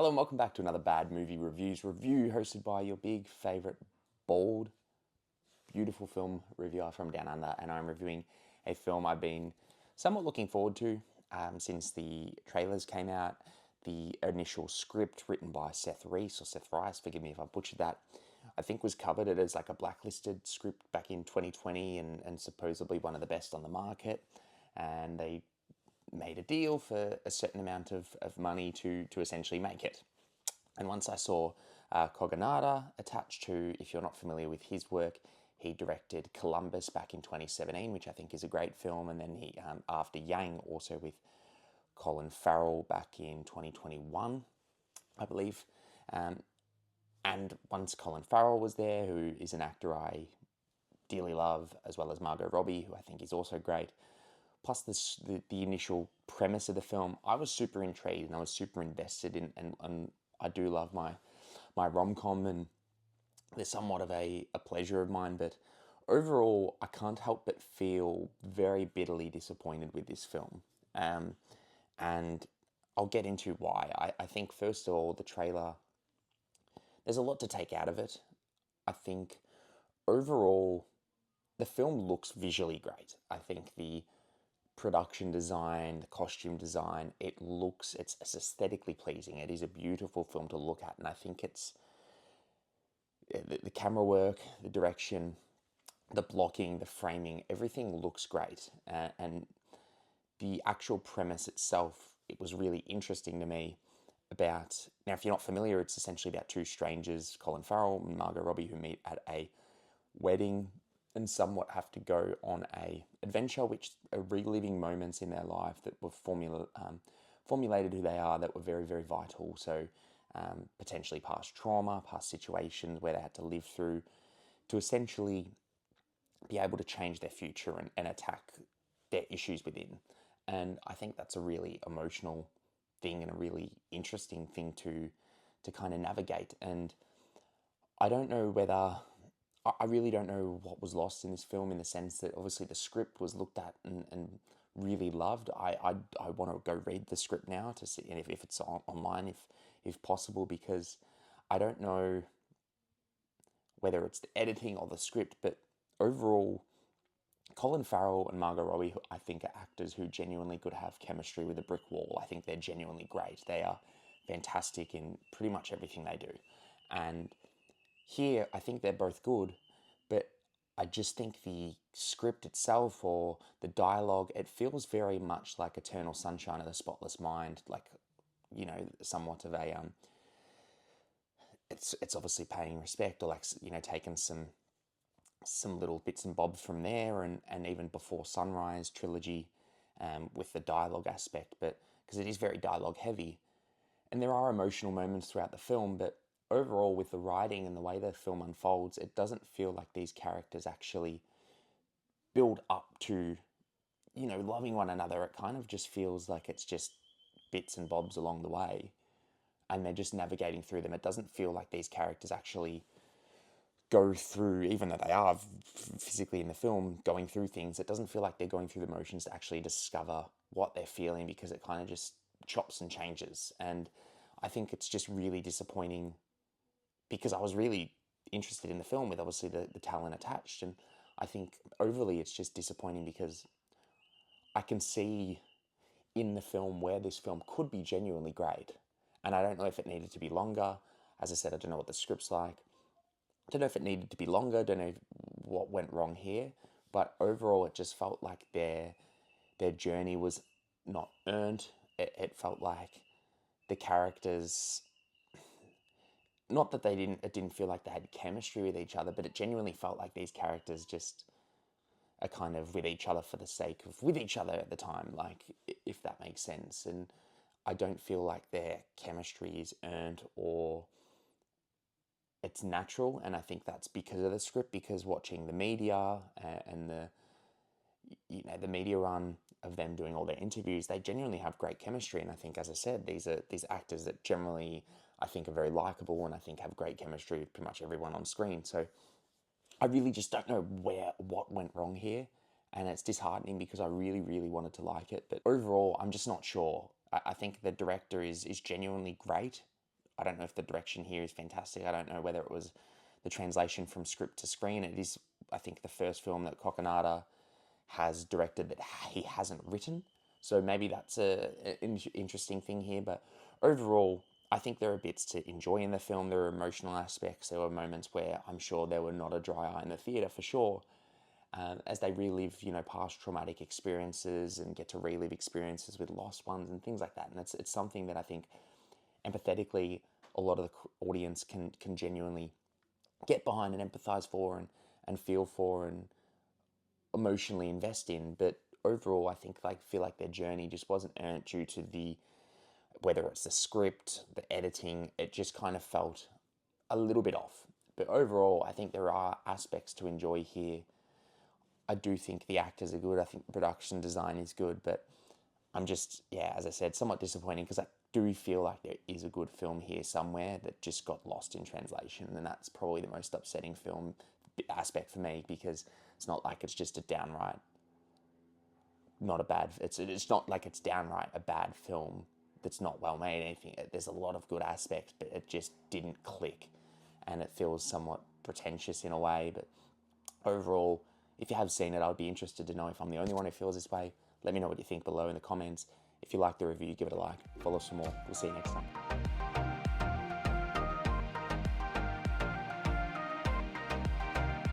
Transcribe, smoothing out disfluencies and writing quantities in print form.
Hello and welcome back to another Bad Movie Reviews review hosted by your big favourite, bald, beautiful film reviewer from Down Under, and I'm reviewing a film I've been somewhat looking forward to since the trailers came out. The initial script written by Seth Rice, forgive me if I butchered that, I think was covered as like a blacklisted script back in 2020 and supposedly one of the best on the market. And they made a deal for a certain amount of money to essentially make it. And once I saw Kogonada attached to, if you're not familiar with his work, he directed Columbus back in 2017, which I think is a great film. And then he, after Yang, also with Colin Farrell back in 2021, I believe. And once Colin Farrell was there, who is an actor I dearly love, as well as Margot Robbie, who I think is also great, plus the initial premise of the film, I was super intrigued and I was super invested in, and I do love my rom-com, and they're somewhat of a pleasure of mine, but overall I can't help but feel very bitterly disappointed with this film. And I'll get into why. I think first of all, the trailer, there's a lot to take out of it. I think overall the film looks visually great. I think the production design, the costume design, it's aesthetically pleasing. It is a beautiful film to look at, and I think it's the camera work, the direction, the blocking, the framing, everything looks great. And the actual premise itself, it was really interesting to me. About, now if you're not familiar, it's essentially about two strangers, Colin Farrell and Margot Robbie, who meet at a wedding and somewhat have to go on a adventure, which are reliving moments in their life that were formulated who they are, that were very, very vital. So potentially past trauma, past situations where they had to live through to essentially be able to change their future and attack their issues within. And I think that's a really emotional thing and a really interesting thing to kind of navigate. And I don't know whether, I really don't know what was lost in this film, in the sense that obviously the script was looked at and really loved. I want to go read the script now to see, and if it's online, if possible, because I don't know whether it's the editing or the script, but overall, Colin Farrell and Margot Robbie, who I think are actors who genuinely could have chemistry with a brick wall. I think they're genuinely great. They are fantastic in pretty much everything they do. And here, I think they're both good, but I just think the script itself or the dialogue, it feels very much like Eternal Sunshine of the Spotless Mind, like, you know, somewhat of a, it's obviously paying respect, or like, you know, taking some little bits and bobs from there, and even Before Sunrise trilogy, with the dialogue aspect, but because it is very dialogue heavy, and there are emotional moments throughout the film, but overall with the writing and the way the film unfolds, it doesn't feel like these characters actually build up to, you know, loving one another. It kind of just feels like it's just bits and bobs along the way, and they're just navigating through them. It doesn't feel like these characters actually go through, even though they are physically in the film going through things, it doesn't feel like they're going through the motions to actually discover what they're feeling, because it kind of just chops and changes. And I think it's just really disappointing, because I was really interested in the film with obviously the talent attached, and I think overly it's just disappointing because I can see in the film where this film could be genuinely great. And I don't know if it needed to be longer. As I said, I don't know what the script's like. I don't know if it needed to be longer, don't know what went wrong here, but overall it just felt like their journey was not earned. It felt like the characters, not that it didn't feel like they had chemistry with each other, but it genuinely felt like these characters just are kind of with each other for the sake of with each other at the time, like, if that makes sense. And I don't feel like their chemistry is earned or it's natural, and I think that's because of the script, because watching the media and the media run of them doing all their interviews, they genuinely have great chemistry. And I think, as I said, these actors that generally I think are very likable, and I think have great chemistry with pretty much everyone on screen. So I really just don't know what went wrong here, and it's disheartening because I really, really wanted to like it. But overall, I'm just not sure. I think the director is genuinely great, I don't know if the direction here is fantastic. I don't know whether it was the translation from script to screen. It is, I think, the first film that Kokonada has directed that he hasn't written. So maybe that's an interesting thing here. But overall, I think there are bits to enjoy in the film. There are emotional aspects. There were moments where I'm sure there were not a dry eye in the theatre for sure. As they relive, past traumatic experiences and get to relive experiences with lost ones and things like that. And it's something that I think empathetically a lot of the audience can genuinely get behind and empathize for and feel for and emotionally invest in. But overall, I think feel like their journey just wasn't earned due to whether it's the script, the editing, it just kind of felt a little bit off. But overall, I think there are aspects to enjoy here. I do think the actors are good. I think the production design is good, but I'm just, as I said, somewhat disappointing because I do feel like there is a good film here somewhere that just got lost in translation, and that's probably the most upsetting film aspect for me, because it's not like it's just a downright not a bad. It's not like it's downright a bad film that's not well made. Anything. There's a lot of good aspects, but it just didn't click, and it feels somewhat pretentious in a way. But overall, if you have seen it, I'd be interested to know if I'm the only one who feels this way. Let me know what you think below in the comments. If you like the review, give it a like. Follow some more. We'll see you next time.